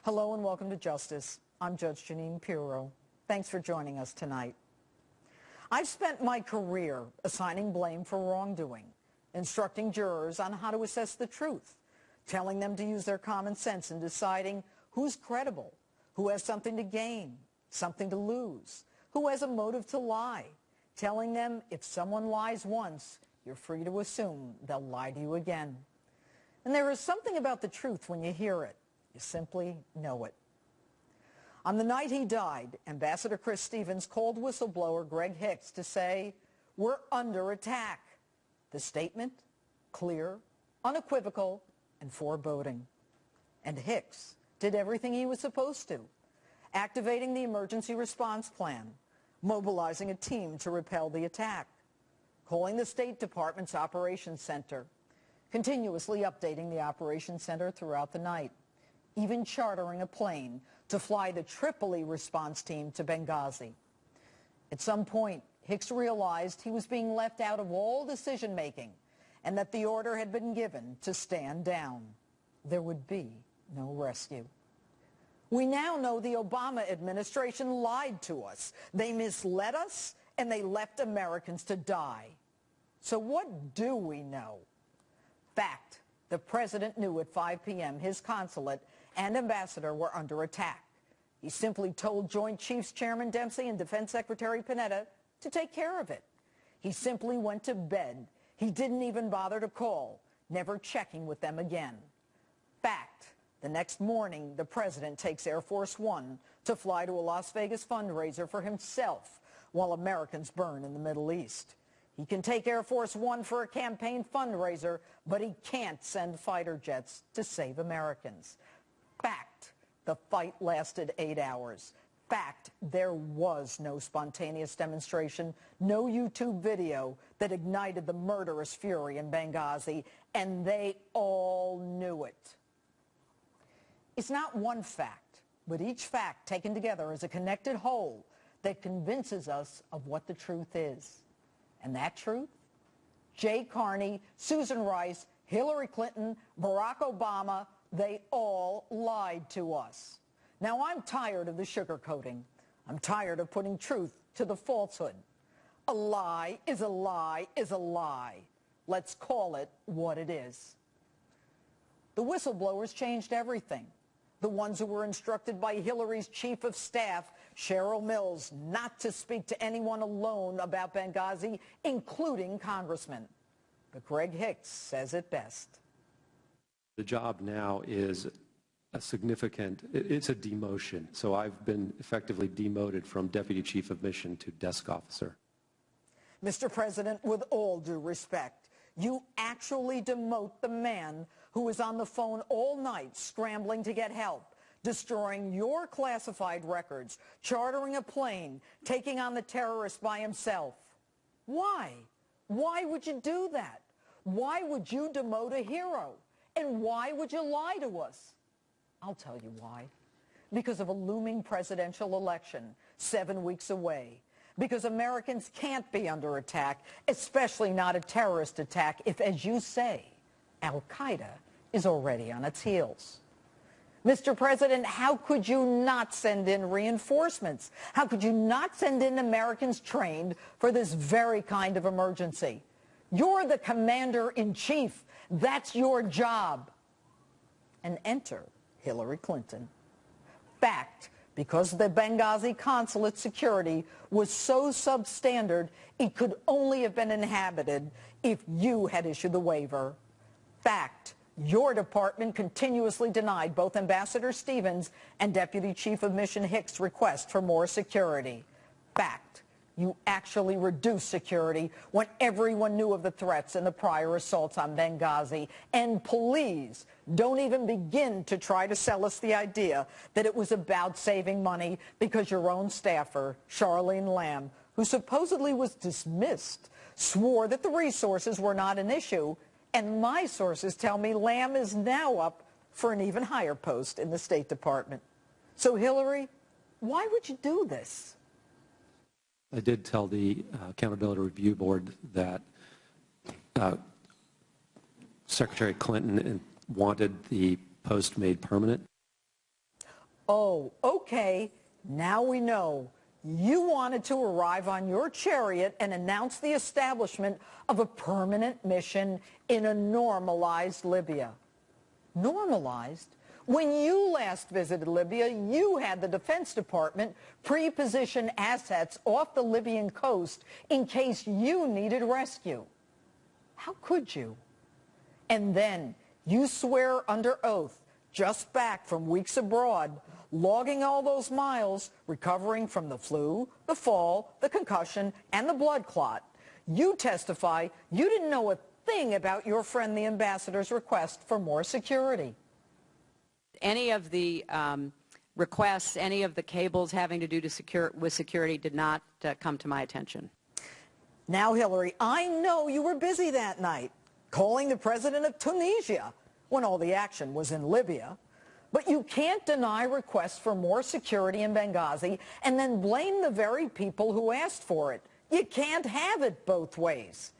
Hello and welcome to Justice. I'm Judge Janine Pirro. Thanks for joining us tonight. I've spent my career assigning blame for wrongdoing, instructing jurors on how to assess the truth, telling them to use their common sense in deciding who's credible, who has something to gain, something to lose, who has a motive to lie, telling them if someone lies once, you're free to assume they'll lie to you again. And there is something about the truth when you hear it. You simply know it. On the night he died, Ambassador Chris Stevens called whistleblower Greg Hicks to say, "We're under attack." The statement, clear, unequivocal, and foreboding. And Hicks did everything he was supposed to, activating the emergency response plan, mobilizing a team to repel the attack, calling the State Department's Operations Center, continuously updating the Operations Center throughout the night, even chartering a plane to fly the Tripoli response team to Benghazi. At some point, Hicks realized he was being left out of all decision-making and that the order had been given to stand down. There would be no rescue. We now know the Obama administration lied to us. They misled us, and they left Americans to die. So what do we know? Fact. The president knew at 5 p.m. his consulate and ambassador were under attack. He simply told Joint Chiefs Chairman Dempsey and Defense Secretary Panetta to take care of it. He simply went to bed. He didn't even bother to call, never checking with them again. Fact. The next morning, the president takes Air Force One to fly to a Las Vegas fundraiser for himself while Americans burn in the Middle East. He can take Air Force One for a campaign fundraiser, but he can't send fighter jets to save Americans. Fact, the fight lasted 8 hours. Fact, there was no spontaneous demonstration, no YouTube video that ignited the murderous fury in Benghazi, and they all knew it. It's not one fact, but each fact taken together as a connected whole that convinces us of what the truth is. And that truth? Jay Carney, Susan Rice, Hillary Clinton, Barack Obama, they all lied to us. Now, I'm tired of the sugarcoating. I'm tired of putting truth to the falsehood. A lie is a lie is a lie. Let's call it what it is. The whistleblowers changed everything. The ones who were instructed by Hillary's chief of staff, Cheryl Mills, not to speak to anyone alone about Benghazi, including congressmen. But Greg Hicks says it best. The job now is it's a demotion. So I've been effectively demoted from deputy chief of mission to desk officer. Mr. President, with all due respect, you actually demote the man who was on the phone all night scrambling to get help, destroying your classified records, chartering a plane, taking on the terrorist by himself. Why? Why would you do that? Why would you demote a hero? And why would you lie to us? I'll tell you why. Because of a looming presidential election 7 weeks away. Because Americans can't be under attack, especially not a terrorist attack, if, as you say, Al-Qaeda is already on its heels. Mr. President, how could you not send in reinforcements? How could you not send in Americans trained for this very kind of emergency? You're the commander-in-chief. That's your job. And enter Hillary Clinton. Fact. Because the Benghazi consulate security was so substandard, it could only have been inhabited if you had issued the waiver. Fact. Your department continuously denied both Ambassador Stevens and Deputy Chief of Mission Hicks' request for more security. Fact. You actually reduced security when everyone knew of the threats and the prior assaults on Benghazi. And please, don't even begin to try to sell us the idea that it was about saving money, because your own staffer, Charlene Lamb, who supposedly was dismissed, swore that the resources were not an issue. And my sources tell me Lamb is now up for an even higher post in the State Department. So, Hillary, why would you do this? I did tell the Accountability Review Board that Secretary Clinton wanted the post made permanent. Oh, okay, now we know. You wanted to arrive on your chariot and announce the establishment of a permanent mission in a normalized Libya. Normalized? When you last visited Libya, you had the Defense Department pre-position assets off the Libyan coast in case you needed rescue. How could you? And then you swear under oath, just back from weeks abroad, logging all those miles, recovering from the flu, the fall, the concussion, and the blood clot. You testify you didn't know a thing about your friend the ambassador's request for more security. Any of the requests, any of the cables having to do with security did not come to my attention. Now, Hillary, I know you were busy that night, calling the president of Tunisia when all the action was in Libya. But you can't deny requests for more security in Benghazi and then blame the very people who asked for it. You can't have it both ways.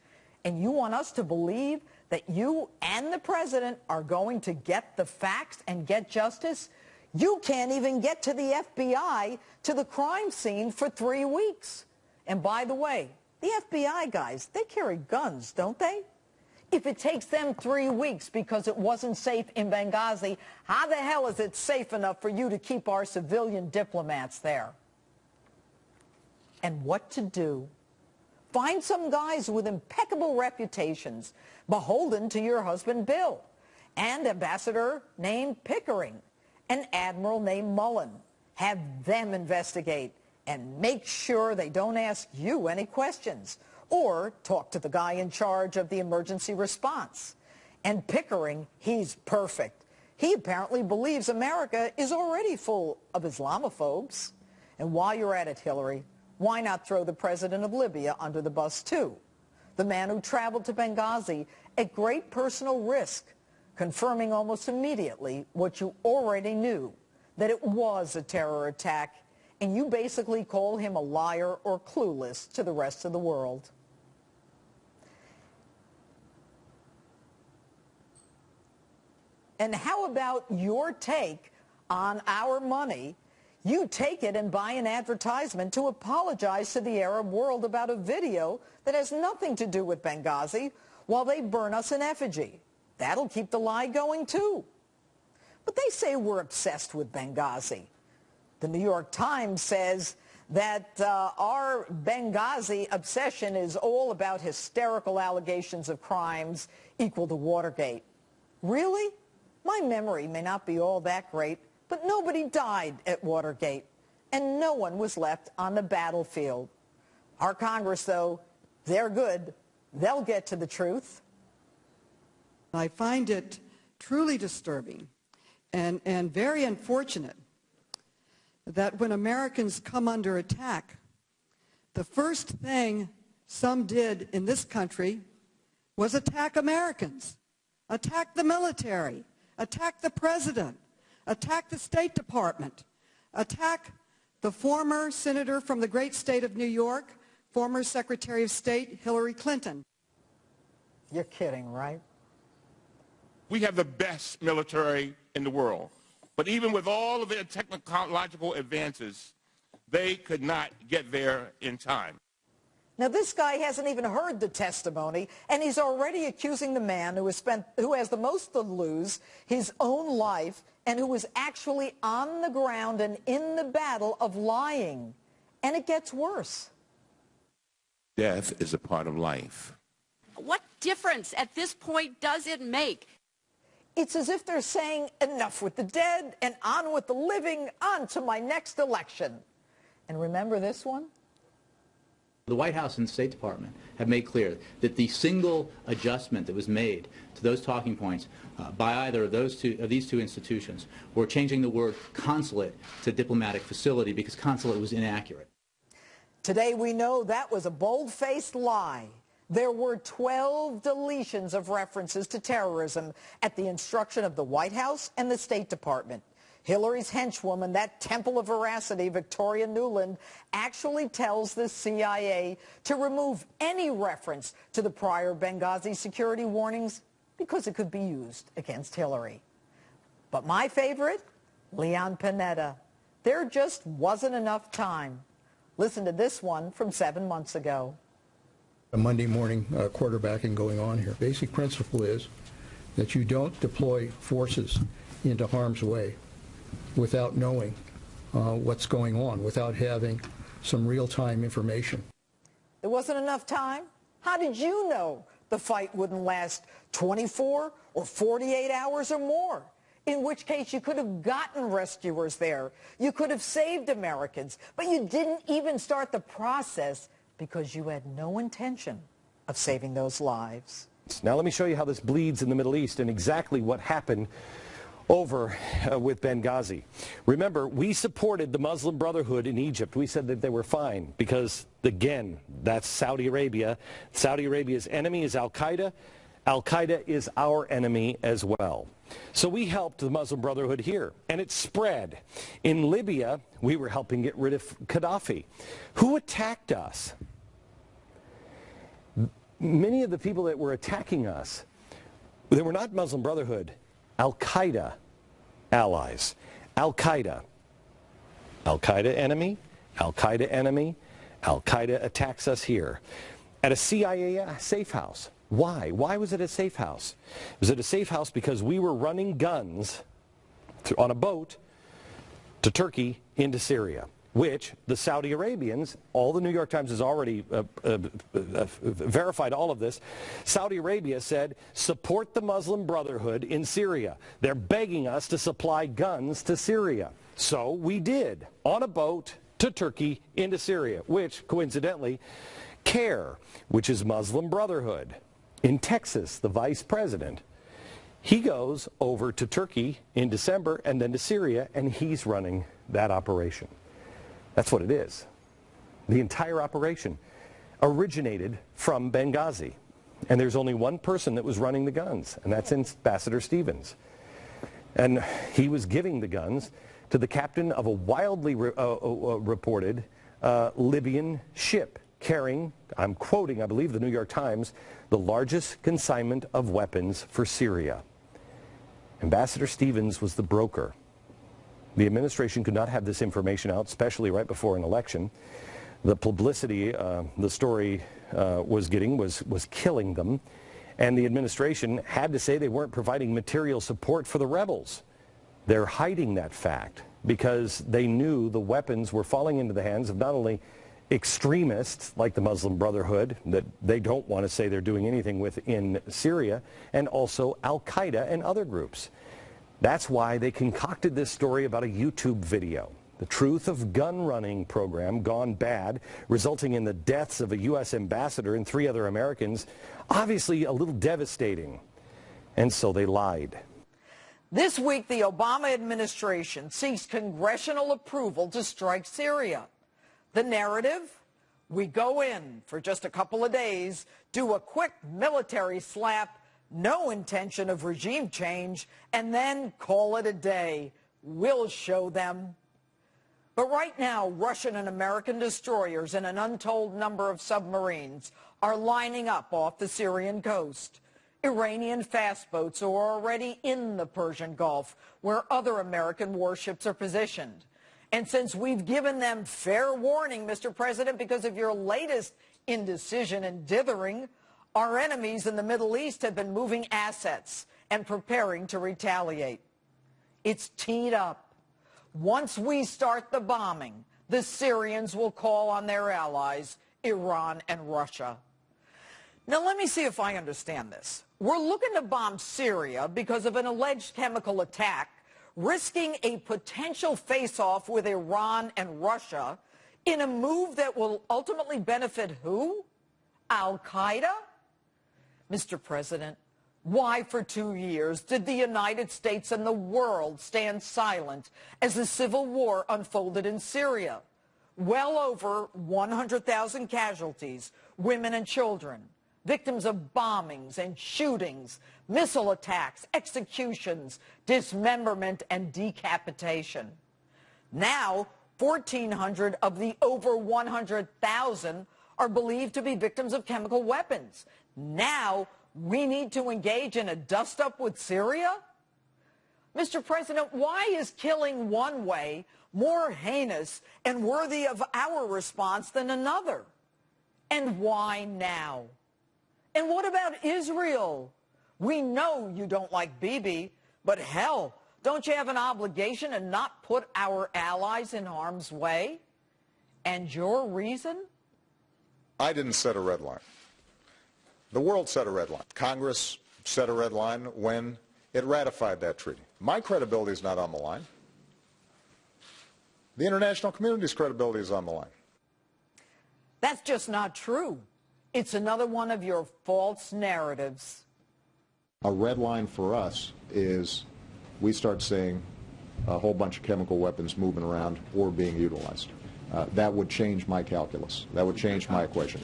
And you want us to believe that you and the president are going to get the facts and get justice? You can't even get to the FBI, to the crime scene, for 3 weeks. And by the way, the FBI guys, they carry guns, don't they? If it takes them 3 weeks because it wasn't safe in Benghazi, how the hell is it safe enough for you to keep our civilian diplomats there? And what to do? Find some guys with impeccable reputations, beholden to your husband Bill, and ambassador named Pickering, an admiral named Mullen. Have them investigate and make sure they don't ask you any questions. Or talk to the guy in charge of the emergency response. And Pickering, he's perfect. He apparently believes America is already full of Islamophobes. And while you're at it, Hillary, why not throw the president of Libya under the bus too? The man who traveled to Benghazi at great personal risk, confirming almost immediately what you already knew, that it was a terror attack, and you basically call him a liar or clueless to the rest of the world. And how about your take on our money? You take it and buy an advertisement to apologize to the Arab world about a video that has nothing to do with Benghazi while they burn us in effigy. That'll keep the lie going too. But they say we're obsessed with Benghazi. The New York Times says that our Benghazi obsession is all about hysterical allegations of crimes equal to Watergate. Really? My memory may not be all that great, but nobody died at Watergate, and no one was left on the battlefield. Our Congress, though, they're good. They'll get to the truth. I find it truly disturbing and very unfortunate that when Americans come under attack, the first thing some did in this country was attack Americans, attack the military, attack the president, attack the State Department, attack the former senator from the great state of New York, former Secretary of State Hillary Clinton. You're kidding, right? We have the best military in the world. But even with all of their technological advances, they could not get there in time. Now, this guy hasn't even heard the testimony, and he's already accusing the man who has the most to lose, his own life, and who was actually on the ground and in the battle, of lying. And it gets worse. Death is a part of life. What difference at this point does it make? It's as if they're saying, enough with the dead and on with the living, on to my next election. And remember this one? The White House and the State Department have made clear that the single adjustment that was made to those talking points by either of these two institutions were changing the word consulate to diplomatic facility because consulate was inaccurate. Today we know that was a bold-faced lie. There were 12 deletions of references to terrorism at the instruction of the White House and the State Department. Hillary's henchwoman, that temple of veracity, Victoria Nuland, actually tells the CIA to remove any reference to the prior Benghazi security warnings because it could be used against Hillary. But my favorite, Leon Panetta. There just wasn't enough time. Listen to this one from 7 months ago. A Monday morning quarterbacking going on here. Basic principle is that you don't deploy forces into harm's way without knowing what's going on, without having some real-time information. There wasn't enough time? How did you know the fight wouldn't last 24 or 48 hours or more? In which case you could have gotten rescuers there. You could have saved Americans, but you didn't even start the process because you had no intention of saving those lives. Now let me show you how this bleeds in the Middle East and exactly what happened over with Benghazi. Remember, we supported the Muslim Brotherhood in Egypt. We said that they were fine because, again, that's Saudi Arabia. Saudi Arabia's enemy is Al-Qaeda. Al-Qaeda is our enemy as well. So we helped the Muslim Brotherhood here, and it spread. In Libya, we were helping get rid of Gaddafi. Who attacked us? Many of the people that were attacking us, they were not Muslim Brotherhood, Al-Qaeda allies. Al-Qaeda. Al-Qaeda enemy, Al-Qaeda enemy, Al-Qaeda attacks us here. At a CIA safe house. Why? Why was it a safe house? Was it a safe house because we were running guns on a boat to Turkey into Syria, which the Saudi Arabians, all the New York Times has already verified all of this. Saudi Arabia said, support the Muslim Brotherhood in Syria. They're begging us to supply guns to Syria. So we did, on a boat to Turkey into Syria, which, coincidentally, CARE, which is Muslim Brotherhood. In Texas, the vice president, he goes over to Turkey in December and then to Syria, and he's running that operation. That's what it is. The entire operation originated from Benghazi. And there's only one person that was running the guns, and that's Ambassador Stevens. And he was giving the guns to the captain of a wildly reported Libyan ship carrying, I'm quoting, I believe, the New York Times, the largest consignment of weapons for Syria. Ambassador Stevens was the broker. The administration could not have this information out, especially right before an election. The publicity the story was getting was killing them, and the administration had to say they weren't providing material support for the rebels. They're hiding that fact because they knew the weapons were falling into the hands of not only extremists like the Muslim Brotherhood that they don't want to say they're doing anything with in Syria, and also Al-Qaeda and other groups. That's why they concocted this story about a YouTube video. The Truth of Gun Running program gone bad, resulting in the deaths of a U.S. ambassador and 3 other Americans. Obviously a little devastating. And so they lied. This week, the Obama administration seeks congressional approval to strike Syria. The narrative? We go in for just a couple of days, do a quick military slap, no intention of regime change, and then call it a day. We'll show them. But right now, Russian and American destroyers and an untold number of submarines are lining up off the Syrian coast. Iranian fast boats are already in the Persian Gulf, where other American warships are positioned. And since we've given them fair warning, Mr. President, because of your latest indecision and dithering, our enemies in the Middle East have been moving assets and preparing to retaliate. It's teed up. Once we start the bombing, the Syrians will call on their allies, Iran and Russia. Now, let me see if I understand this. We're looking to bomb Syria because of an alleged chemical attack, risking a potential face-off with Iran and Russia in a move that will ultimately benefit who? Al-Qaeda? Mr. President, why for 2 years did the United States and the world stand silent as the civil war unfolded in Syria? Well over 100,000 casualties, women and children, victims of bombings and shootings, missile attacks, executions, dismemberment, and decapitation. Now, 1,400 of the over 100,000 are believed to be victims of chemical weapons. Now, we need to engage in a dust-up with Syria? Mr. President, why is killing one way more heinous and worthy of our response than another? And why now? And what about Israel? We know you don't like Bibi, but hell, don't you have an obligation to not put our allies in harm's way? And your reason? I didn't set a red line. The world set a red line. Congress set a red line when it ratified that treaty. My credibility is not on the line. The international community's credibility is on the line. That's just not true. It's another one of your false narratives. A red line for us is we start seeing a whole bunch of chemical weapons moving around or being utilized. That would change my calculus. That would change my equation.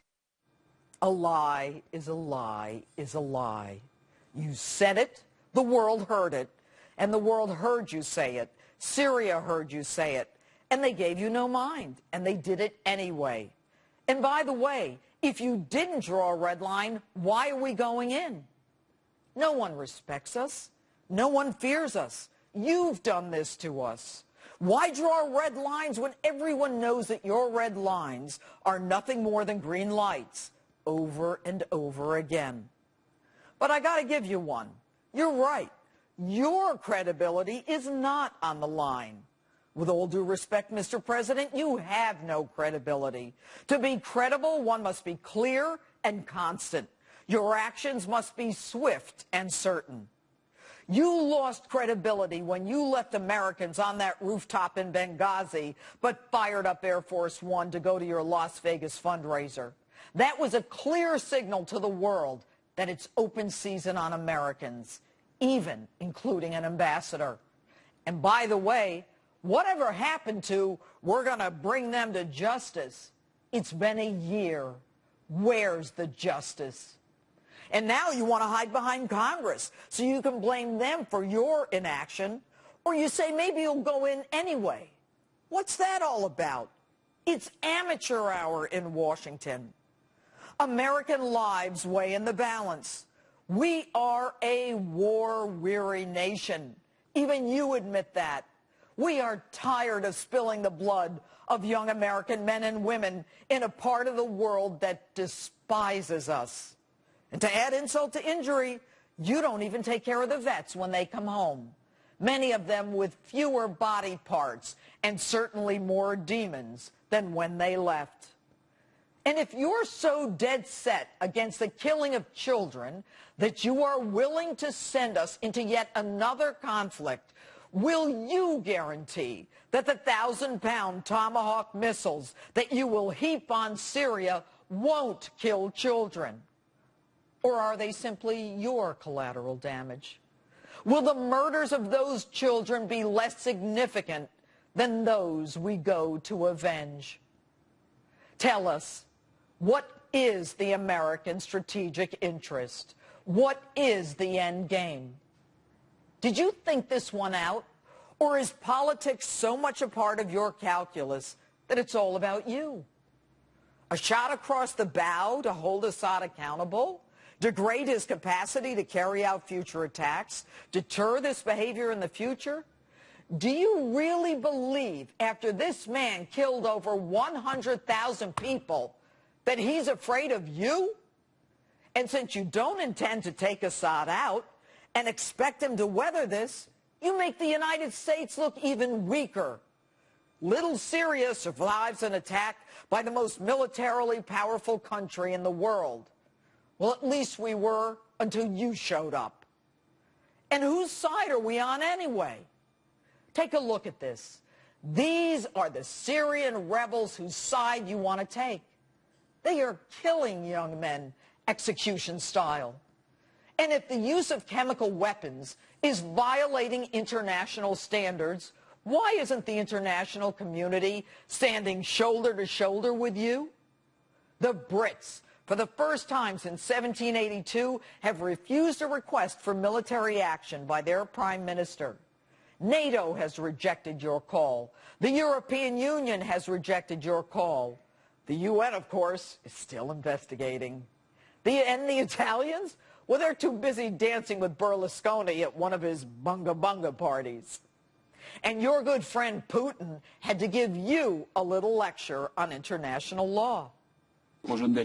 A lie is a lie is a lie. You said it, the world heard it, and the world heard you say it. Syria heard you say it, and they gave you no mind, and they did it anyway. And by the way, if you didn't draw a red line, why are we going in? No one respects us. No one fears us. You've done this to us. Why draw red lines when everyone knows that your red lines are nothing more than green lights over and over again? But I got to give you one. You're right. Your credibility is not on the line. With all due respect, Mr. President, you have no credibility. To be credible, one must be clear and constant. Your actions must be swift and certain. You lost credibility when you left Americans on that rooftop in Benghazi, but fired up Air Force One to go to your Las Vegas fundraiser. That was a clear signal to the world that it's open season on Americans, even including an ambassador. And by the way, whatever happened to, we're going to bring them to justice? It's been a year. Where's the justice? And now you want to hide behind Congress so you can blame them for your inaction, or you say maybe you'll go in anyway. What's that all about? It's amateur hour in Washington. American lives weigh in the balance. We are a war-weary nation. Even you admit that. We are tired of spilling the blood of young American men and women in a part of the world that despises us. And to add insult to injury, you don't even take care of the vets when they come home. Many of them with fewer body parts and certainly more demons than when they left. And if you're so dead set against the killing of children that you are willing to send us into yet another conflict, will you guarantee that the 1,000-pound Tomahawk missiles that you will heap on Syria won't kill children? Or are they simply your collateral damage? Will the murders of those children be less significant than those we go to avenge? Tell us, what is the American strategic interest? What is the end game? Did you think this one out? Or is politics so much a part of your calculus that it's all about you? A shot across the bow to hold Assad accountable? Degrade his capacity to carry out future attacks? Deter this behavior in the future? Do you really believe, after this man killed over 100,000 people, that he's afraid of you? And since you don't intend to take Assad out and expect him to weather this, you make the United States look even weaker. Little Syria survives an attack by the most militarily powerful country in the world. Well, at least we were until you showed up. And whose side are we on anyway? Take a look at this. These are the Syrian rebels whose side you want to take. They are killing young men, execution style. And if the use of chemical weapons is violating international standards, why isn't the international community standing shoulder to shoulder with you? The Brits, for the first time since 1782, have refused a request for military action by their prime minister. NATO has rejected your call. The European Union has rejected your call. The UN, of course, is still investigating. And the Italians? Well, they're too busy dancing with Berlusconi at one of his bunga bunga parties. And your good friend Putin had to give you a little lecture on international law. Only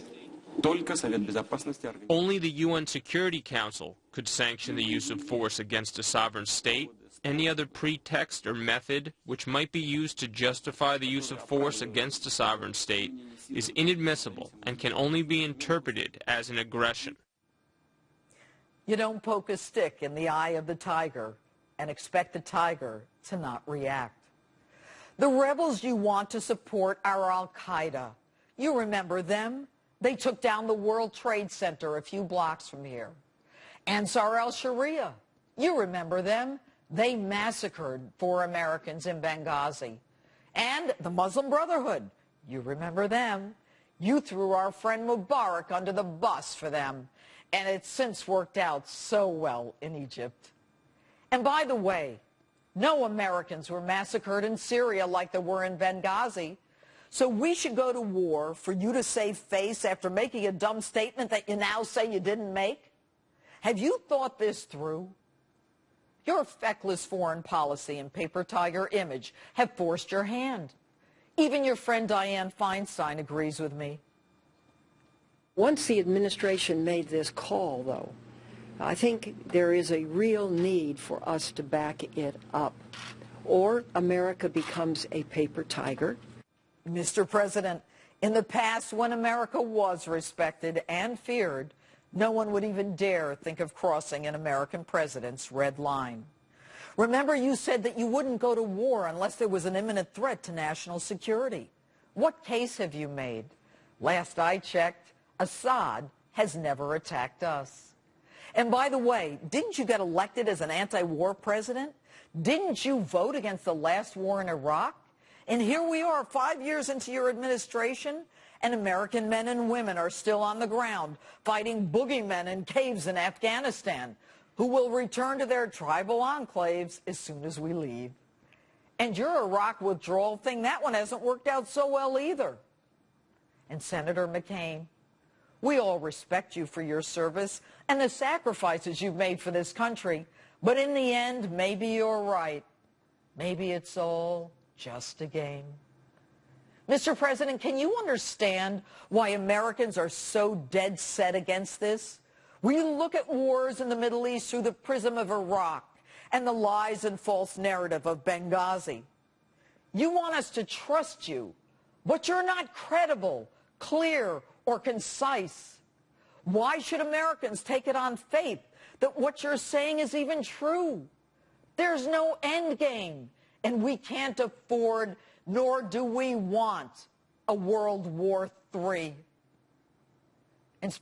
the UN Security Council could sanction the use of force against a sovereign state. Any other pretext or method which might be used to justify the use of force against a sovereign state is inadmissible and can only be interpreted as an aggression. You don't poke a stick in the eye of the tiger and expect the tiger to not react. The rebels you want to support are Al-Qaeda. You remember them? They took down the World Trade Center a few blocks from here. Ansar al-Sharia. You remember them? They massacred 4 Americans in Benghazi. And the Muslim Brotherhood. You remember them? You threw our friend Mubarak under the bus for them. And it's since worked out so well in Egypt. And by the way, no Americans were massacred in Syria like there were in Benghazi. So we should go to war for you to save face after making a dumb statement that you now say you didn't make? Have you thought this through? Your feckless foreign policy and paper tiger image have forced your hand. Even your friend Dianne Feinstein agrees with me. Once the administration made this call, though, I think there is a real need for us to back it up, or America becomes a paper tiger. Mr. President, in the past when America was respected and feared, no one would even dare think of crossing an American president's red line. Remember, you said that you wouldn't go to war unless there was an imminent threat to national security. What case have you made? Last I checked, Assad has never attacked us. And by the way, didn't you get elected as an anti-war president? Didn't you vote against the last war in Iraq? And here we are 5 years into your administration, and American men and women are still on the ground fighting boogeymen in caves in Afghanistan who will return to their tribal enclaves as soon as we leave. And your Iraq withdrawal thing, that one hasn't worked out so well either. And Senator McCain, we all respect you for your service and the sacrifices you've made for this country. But in the end, maybe you're right. Maybe it's all just a game. Mr. President, can you understand why Americans are so dead set against this? We look at wars in the Middle East through the prism of Iraq and the lies and false narrative of Benghazi. You want us to trust you, but you're not credible, clear, or concise. Why should Americans take it on faith that what you're saying is even true? There's no end game, and we can't afford, nor do we want, a World War III.